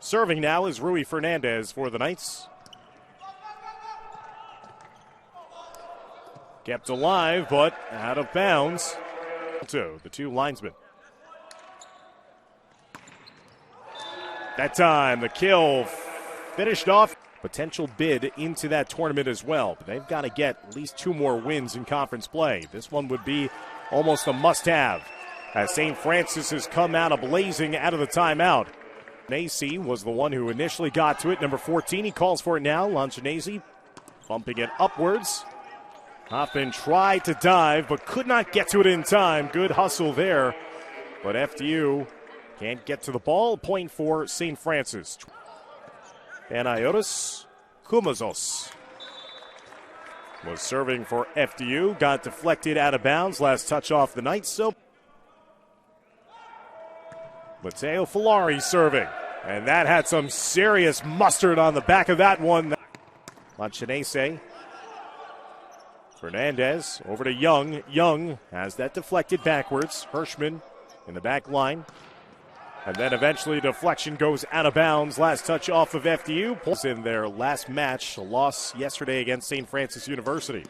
Serving now is Rui Fernandez for the Knights. Kept alive, but out of bounds to the two linesmen. That time, the kill finished off. Potential bid into that tournament as well, but they've got to get at least 2 more wins in conference play. This one would be almost a must-have, as St. Francis has come out blazing out of the timeout. Nacy was the one who initially got to it. Number 14, he calls for it now. Lanchinese bumping it upwards. Hoffman tried to dive, but could not get to it in time. Good hustle there, but FDU can't get to the ball. Point for St. Francis. Anayotis Kumazos was serving for FDU. Got deflected out of bounds. Last touch off the Knights. So Matteo Filari serving. And that had some serious mustard on the back of that one. Lanchinese. Fernandez over to Young. Young has that deflected backwards. Hirschman in the back line. And then eventually deflection goes out of bounds. Last touch off of FDU. Pulls in their last match, a loss yesterday against St. Francis University.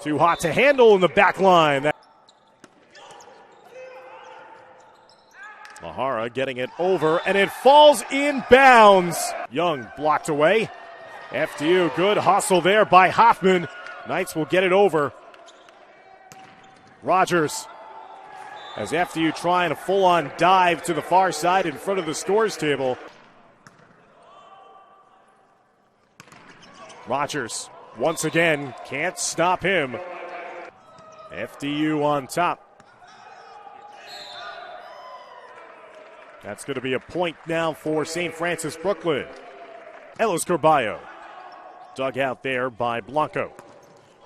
Too hot to handle in the back line. Mahara getting it over, and it falls in bounds. Young blocked away. FDU, good hustle there by Hoffman. Knights will get it over. Rogers, as FDU trying a full-on dive to the far side in front of the scores table. Rogers, once again, can't stop him. FDU on top. That's going to be a point now for St. Francis Brooklyn. Ellis Carballo, dug out there by Blanco.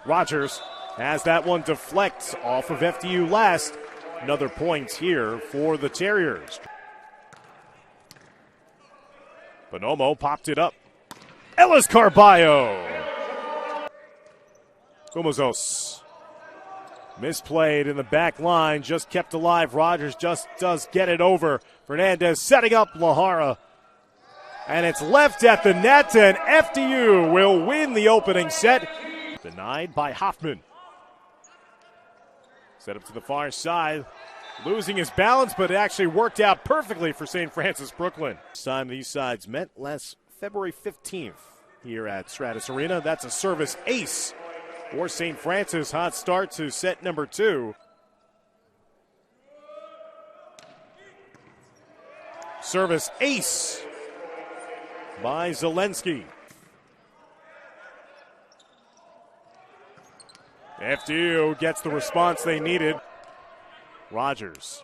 Rogers has that one deflect off of FDU last. Another point here for the Terriers. Bonomo popped it up. Ellis Carballo. Gomazos misplayed in the back line, just kept alive. Rogers just does get it over. Fernandez setting up Lahara. And it's left at the net, and FDU will win the opening set. Denied by Hoffman. Set up to the far side. Losing his balance, but it actually worked out perfectly for St. Francis Brooklyn. Time these sides met last February 15th here at Stratus Arena. That's a service ace for St. Francis. Hot start to set number 2. Service ace by Zelensky. FDU gets the response they needed. Rogers.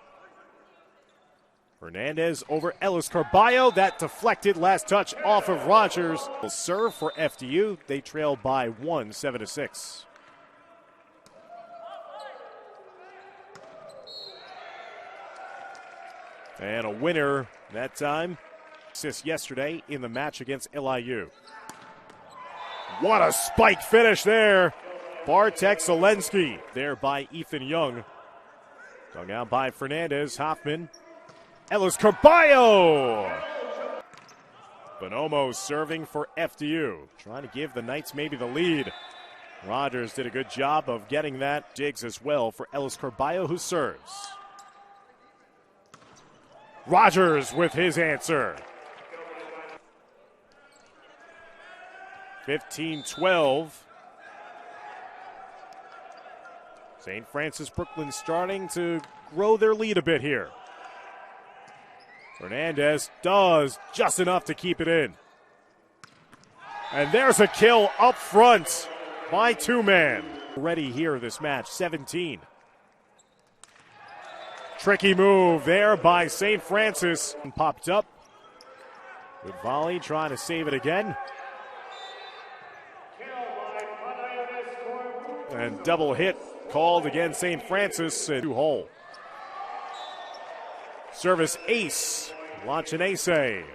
Fernandez over Ellis Carballo. That deflected. Last touch off of Rogers. Will serve for FDU. They trail by 1, 7-6. And a winner that time. Assist yesterday in the match against LIU. What a spike finish there. Bartek Zelensky there by Ethan Young. Dug out by Fernandez. Hoffman. Ellis Carballo. Bonomo serving for FDU. Trying to give the Knights maybe the lead. Rogers did a good job of getting that. Digs as well for Ellis Carballo, who serves. Rogers with his answer. 15-12. St. Francis Brooklyn starting to grow their lead a bit here. Fernandez does just enough to keep it in. And there's a kill up front by two-man. Already here this match, 17. Tricky move there by St. Francis. Popped up. Good volley, trying to save it again. And double hit called against St. Francis. 2-hole. Service ace, Lanchinese.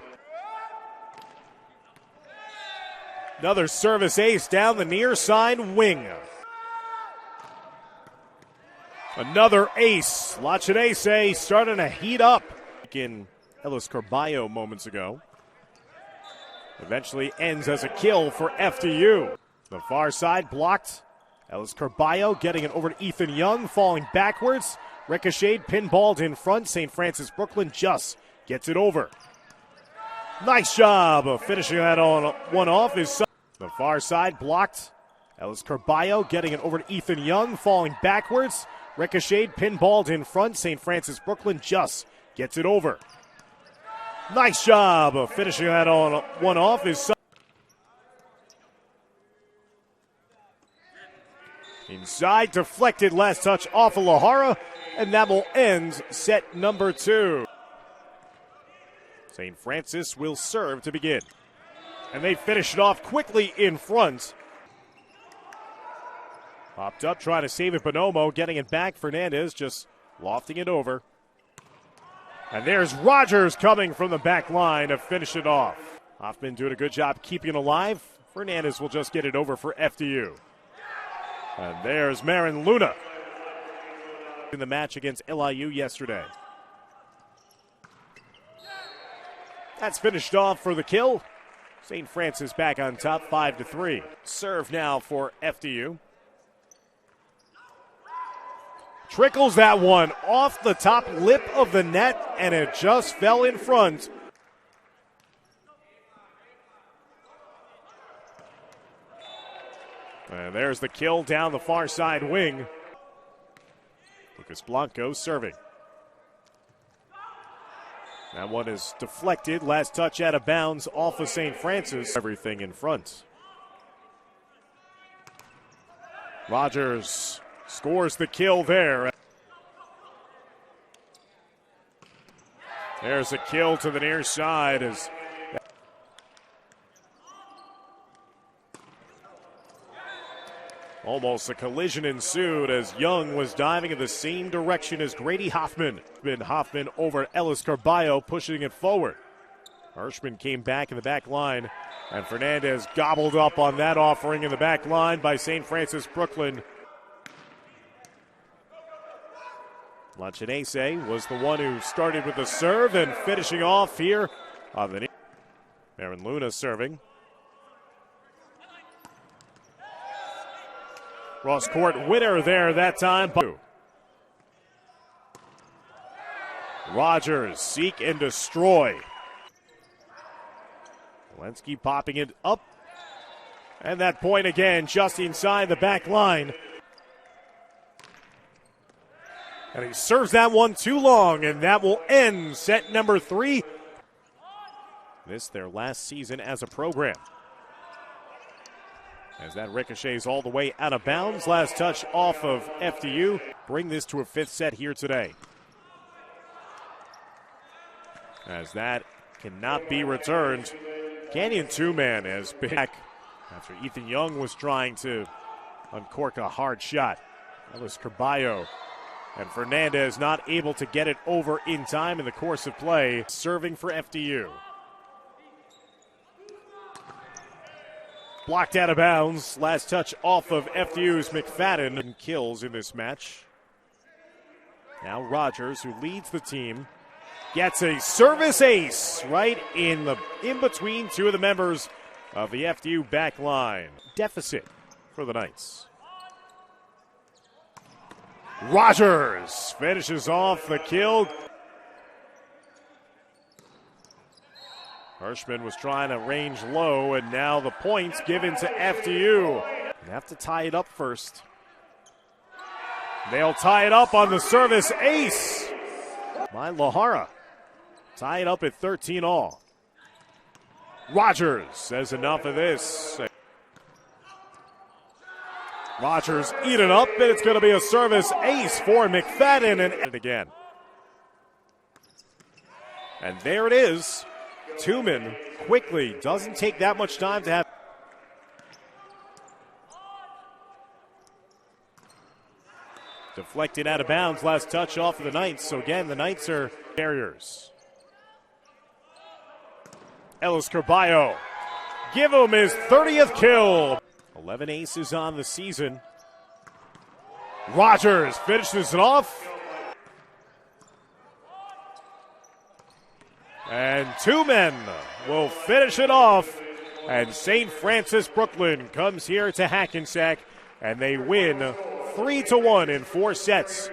Another service ace down the near side wing. Another ace. Lanchinese starting to heat up. In Ellis Carballo moments ago. Eventually ends as a kill for FDU. The far side blocked. Ellis Carballo getting it over to Ethan Young, falling backwards. Ricocheted, pinballed in front. St. Francis Brooklyn just gets it over. Nice job of finishing that one off. The far side blocked. Ellis Carballo getting it over to Ethan Young, falling backwards. Ricocheted, pinballed in front. St. Francis Brooklyn just gets it over. Nice job of finishing that one off. Inside, deflected, last touch off of Lahara, and that will end set number 2. St. Francis will serve to begin. And they finish it off quickly in front. Popped up, trying to save it. Bonomo getting it back. Fernandez just lofting it over. And there's Rogers coming from the back line to finish it off. Hoffman doing a good job keeping it alive. Fernandez will just get it over for FDU. And there's Marin Luna in the match against LIU yesterday. That's finished off for the kill. St. Francis back on top, 5-3. Serve now for FDU. Trickles that one off the top lip of the net, and it just fell in front. And there's the kill down the far side wing. Lucas Blanco serving. That one is deflected. Last touch out of bounds off of St. Francis. Everything in front. Rogers scores the kill there. There's a kill to the near side as almost a collision ensued as Young was diving in the same direction as Grady Hoffman. Hoffman over Ellis Carballo, pushing it forward. Hirschman came back in the back line, and Fernandez gobbled up on that offering in the back line by St. Francis Brooklyn. Lachinese was the one who started with the serve and finishing off here on the knee. Marin Luna serving. Cross court winner there that time. Rogers seek and destroy. Walensky popping it up. And that point again just inside the back line. And he serves that one too long, and that will end set number 3. This their last season as a program. As that ricochets all the way out of bounds. Last touch off of FDU. Bring this to a 5th set here today. As that cannot be returned. Canyon two-man has been back after Ethan Young was trying to uncork a hard shot. That was Carballo. And Fernandez not able to get it over in time in the course of play. Serving for FDU. Blocked out of bounds. Last touch off of FDU's McFadden. And kills in this match. Now Rogers, who leads the team, gets a service ace right in between two of the members of the FDU back line. Deficit for the Knights. Rogers finishes off the kill. Hirschman was trying to range low, and now the points given to FDU. They have to tie it up first. They'll tie it up on the service ace by Lahara. Tie it up at 13 all. Rogers says enough of this. Rogers eating up, and it's going to be a service ace for McFadden, and again. And there it is. Tooman quickly, doesn't take that much time to have. Deflected out of bounds, last touch off of the Knights. So again, the Knights are Terriers. Ellis Carballo, give him his 30th kill. 11 aces on the season. Rogers finishes it off. And two men will finish it off. And St. Francis Brooklyn comes here to Hackensack, and they win 3-1 in 4 sets.